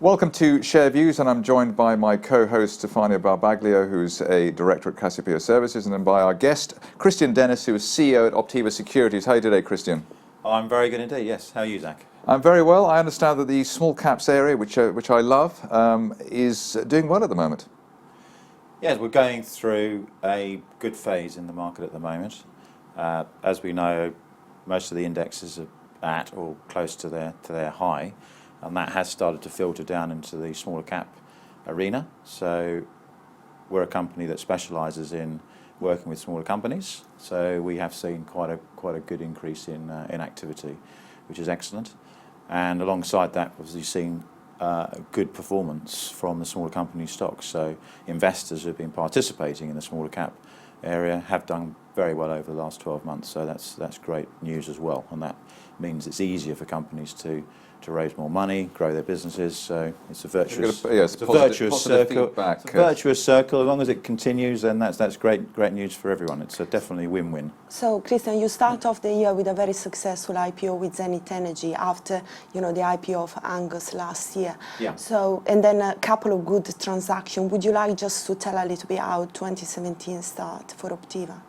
Welcome to Share Views, and I'm joined by my co-host Stefania Barbaglio, who's a director at Cassiopeia Services, and then by our guest, Christian Dennis, who is CEO at Optiva Securities. How are you today, Christian? I'm very good indeed, yes. How are you, Zach? I'm very well. I understand that the small caps area, which I love, is doing well at the moment. Yes, we're going through a good phase in the market at the moment. As we know, most of the indexes are at or close to their high, and that has started to filter down into the smaller cap arena. So we're a company that specialises in working with smaller companies. So we have seen quite a good increase in activity, which is excellent. And alongside that, obviously, seen good performance from the smaller company stocks. So investors who have been participating in the smaller cap area have done very well over the last 12 months. So that's great news as well, and that means it's easier for companies to raise more money, grow their businesses. So it's a virtuous circle. It's a virtuous circle. As long as it continues, then that's great news for everyone. It's definitely win-win. So, Christian, you start off the year with a very successful IPO with Zenith Energy after the IPO of Angus last year. Yeah. So, and then a couple of good transactions. Would you like just to tell a little bit how 2017 started for Optiva?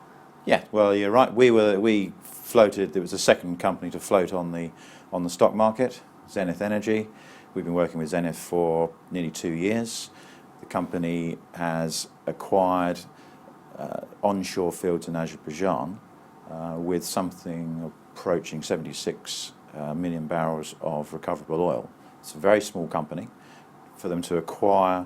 Yeah. Well, you're right. We floated. There was the second company to float on the stock market, Zenith Energy. We've been working with Zenith for nearly 2 years. The company has acquired onshore fields in Azerbaijan with something approaching 76 million barrels of recoverable oil. It's a very small company. For them to acquire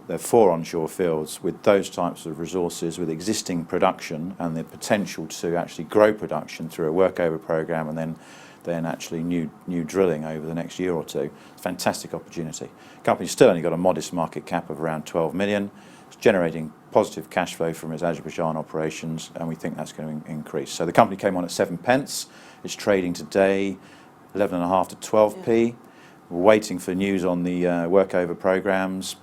their 4 onshore fields with those types of resources, with existing production and the potential to actually grow production through a workover program and then actually new drilling over the next year or two. It's a fantastic opportunity. The company's still only got a modest market cap of around 12 million. It's generating positive cash flow from its Azerbaijan operations, and we think that's going to increase. So the company came on at 7 pence. It's trading today 11.5 to 12p. Yeah. We're waiting for news on the workover programs.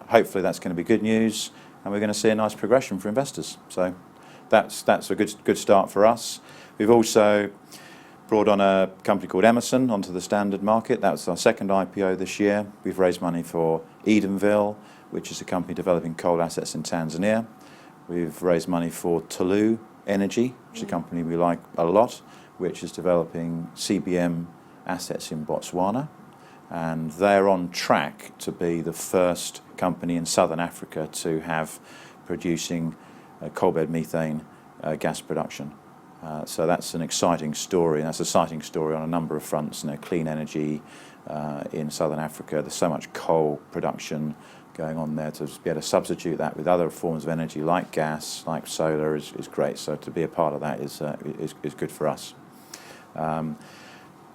Hopefully that's going to be good news, and we're going to see a nice progression for investors. So that's a good start for us. We've also brought on a company called Emerson onto the standard market. That was our second IPO this year. We've raised money for Edenville, which is a company developing coal assets in Tanzania. We've raised money for TLOU Energy, which is a company we like a lot, which is developing CBM assets in Botswana. And they're on track to be the first company in southern Africa to have producing coal bed methane gas production. So that's an exciting story, and that's an exciting story on a number of fronts. Clean energy in southern Africa. There's so much coal production going on there. To be able to substitute that with other forms of energy like gas, like solar, is great. So to be a part of that is good for us.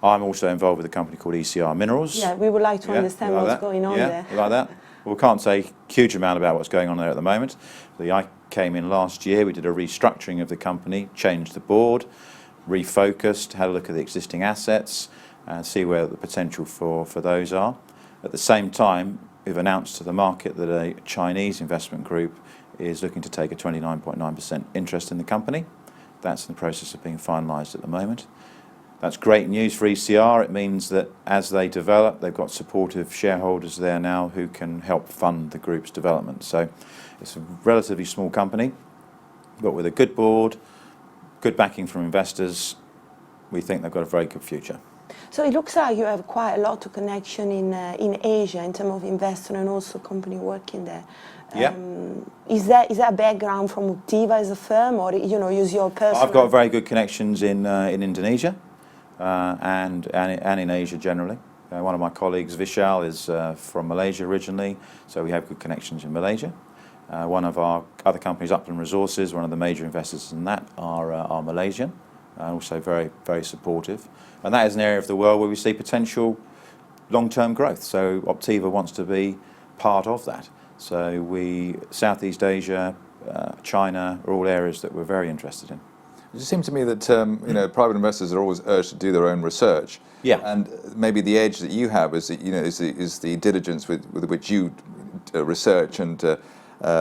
I'm also involved with a company called ECR Minerals. Yeah, we would like to understand what's going on there. You like that? Well, we can't say a huge amount about what's going on there at the moment. I came in last year, we did a restructuring of the company, changed the board, refocused, had a look at the existing assets and see where the potential for those are. At the same time, we've announced to the market that a Chinese investment group is looking to take a 29.9% interest in the company. That's in the process of being finalised at the moment. That's great news for ECR. It means that as they develop, they've got supportive shareholders there now who can help fund the group's development. So it's a relatively small company, but with a good board, good backing from investors, we think they've got a very good future. So it looks like you have quite a lot of connection in Asia in terms of investor and also company working there. Yeah. Is that a background from Optiva as a firm, or use your personal? I've got very good connections in Indonesia. And in Asia generally. One of my colleagues, Vishal, is from Malaysia originally, so we have good connections in Malaysia. One of our other companies, Upland Resources, one of the major investors in that are Malaysian, and also very, very supportive. And that is an area of the world where we see potential long-term growth. So Optiva wants to be part of that. So Southeast Asia, China are all areas that we're very interested in. It just seems to me that private investors are always urged to do their own research. Yeah. And maybe the edge that you have is the diligence with which you research and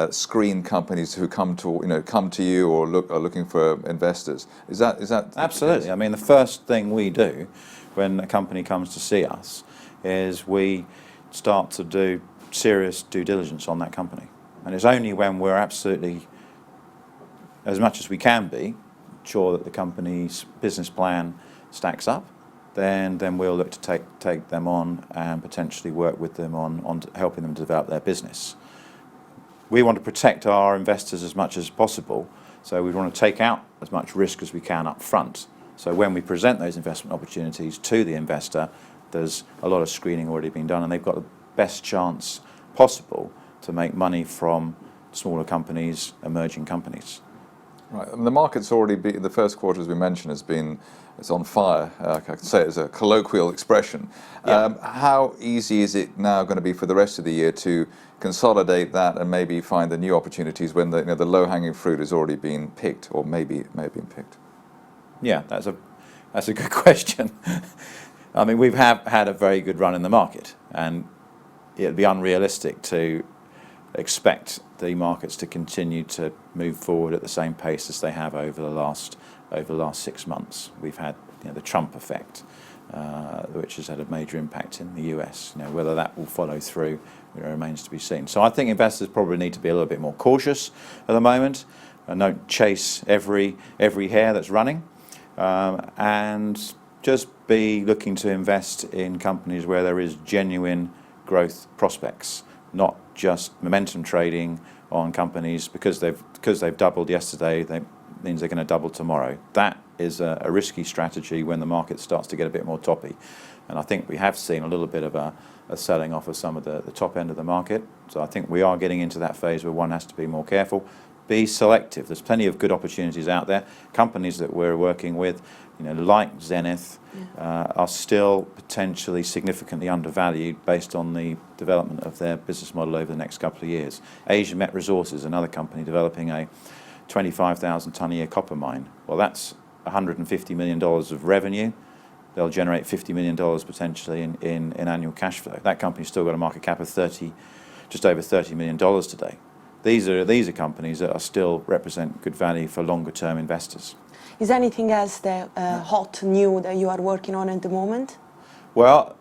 screen companies who come to you or are looking for investors. Is that absolutely? I mean, the first thing we do when a company comes to see us is we start to do serious due diligence on that company. And it's only when we're absolutely, as much as we can be, sure that the company's business plan stacks up, then we'll look to take them on and potentially work with them on helping them develop their business. We want to protect our investors as much as possible, so we want to take out as much risk as we can up front. So when we present those investment opportunities to the investor, there's a lot of screening already been done, and they've got the best chance possible to make money from smaller companies, emerging companies. Right, and the market's already been, the first quarter, as we mentioned, it's on fire. I can say it as a colloquial expression. Yeah. How easy is it now going to be for the rest of the year to consolidate that and maybe find the new opportunities when the low-hanging fruit has already been picked, or maybe it may have been picked? Yeah, that's a good question. I mean, we've had a very good run in the market, and it'd be unrealistic to expect the markets to continue to move forward at the same pace as they have over the last 6 months. We've had the Trump effect, which has had a major impact in the US. Whether that will follow through remains to be seen. So I think investors probably need to be a little bit more cautious at the moment and don't chase every hair that's running, and just be looking to invest in companies where there is genuine growth prospects, not just momentum trading on companies because they've doubled yesterday. That means they're going to double tomorrow. That is a risky strategy when the market starts to get a bit more toppy, and I think we have seen a little bit of a selling off of some of the top end of the market. So I think we are getting into that phase where one has to be more careful, be selective. There's plenty of good opportunities out there. Companies that we're working with, like Zenith, are still potentially significantly undervalued based on the development of their business model over the next couple of years. Asiamet Resources, another company developing a 25,000 tonne a year copper mine. Well, that's $150 million of revenue. They'll generate $50 million potentially in annual cash flow. That company's still got a market cap of just over $30 million today. These are companies that are still represent good value for longer term investors. Is anything else that hot, new that you are working on at the moment? Well,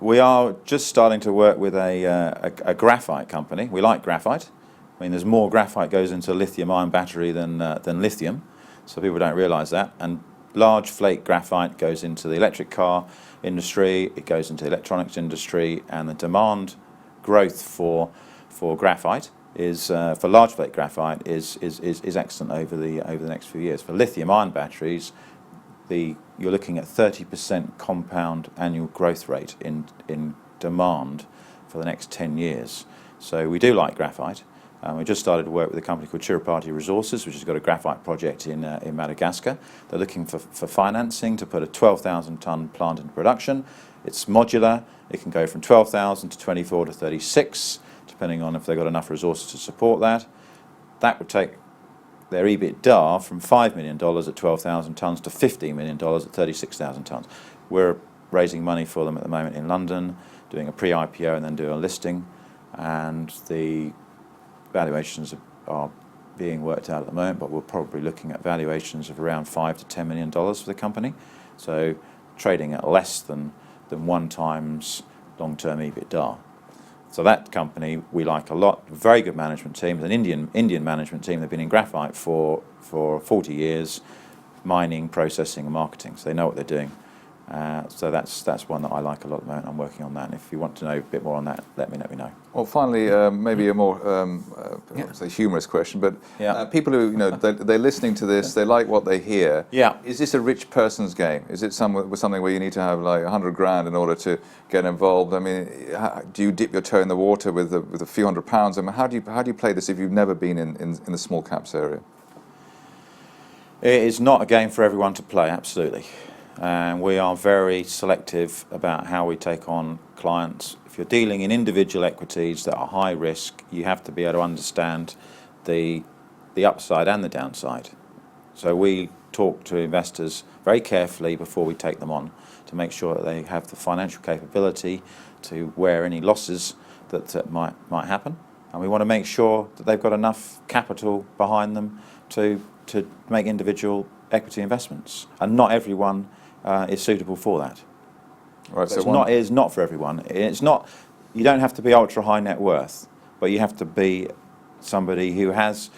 we are just starting to work with a graphite company. We like graphite. I mean, there's more graphite goes into a lithium-ion battery than lithium, so people don't realise that. And large flake graphite goes into the electric car industry. It goes into the electronics industry, and the demand growth for graphite is for large flake graphite is excellent over the next few years. For lithium-ion batteries, you're looking at 30% compound annual growth rate in demand for the next 10 years. So we do like graphite. We just started to work with a company called Tirupati Resources, which has got a graphite project in Madagascar. They're looking for financing to put a 12,000 tonne plant into production. It's modular. It can go from 12,000 to 24 to 36, depending on if they've got enough resources to support that. That would take their EBITDA from $5 million at 12,000 tonnes to $15 million at 36,000 tonnes. We're raising money for them at the moment in London, doing a pre-IPO and then doing a listing, and the valuations are being worked out at the moment, but we're probably looking at valuations of around $5 to $10 million for the company. So trading at less than 1 times long-term EBITDA. So that company we like a lot. Very good management team. It's an Indian management team. They've been in graphite for 40 years, mining, processing, and marketing. So they know what they're doing. So that's one that I like a lot at the moment. I'm working on that. And if you want to know a bit more on that, let me know. Well, finally, maybe a more say humorous question, but people who they're listening to this, they like what they hear. Yeah. Is this a rich person's game? Is it something where you need to have like 100 grand in order to get involved? I mean, do you dip your toe in the water with a few £100? I mean, how do you play this if you've never been in the small caps area? It is not a game for everyone to play. Absolutely. And we are very selective about how we take on clients. If you're dealing in individual equities that are high risk, you have to be able to understand the upside and the downside. So we talk to investors very carefully before we take them on to make sure that they have the financial capability to wear any losses that might happen. And we want to make sure that they've got enough capital behind them to make individual equity investments. And not everyone is suitable for that. Right, So it's not for everyone. It's not, you don't have to be ultra high net worth, but you have to be somebody who has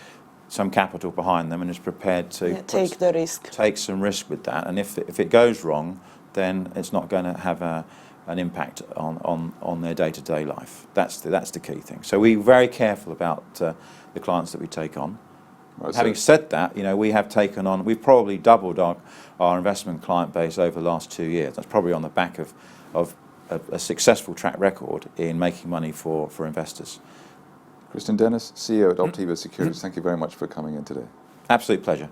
some capital behind them and is prepared to take the risk. Take some risk with that. And if it goes wrong, then it's not going to have an impact on their day-to-day life. That's the key thing. So we're very careful about the clients that we take on. Right, Having said that, we've probably doubled our investment client base over the last 2 years. That's probably on the back of a successful track record in making money for investors. Christian Dennis, CEO at Optiva Securities, thank you very much for coming in today. Absolute pleasure.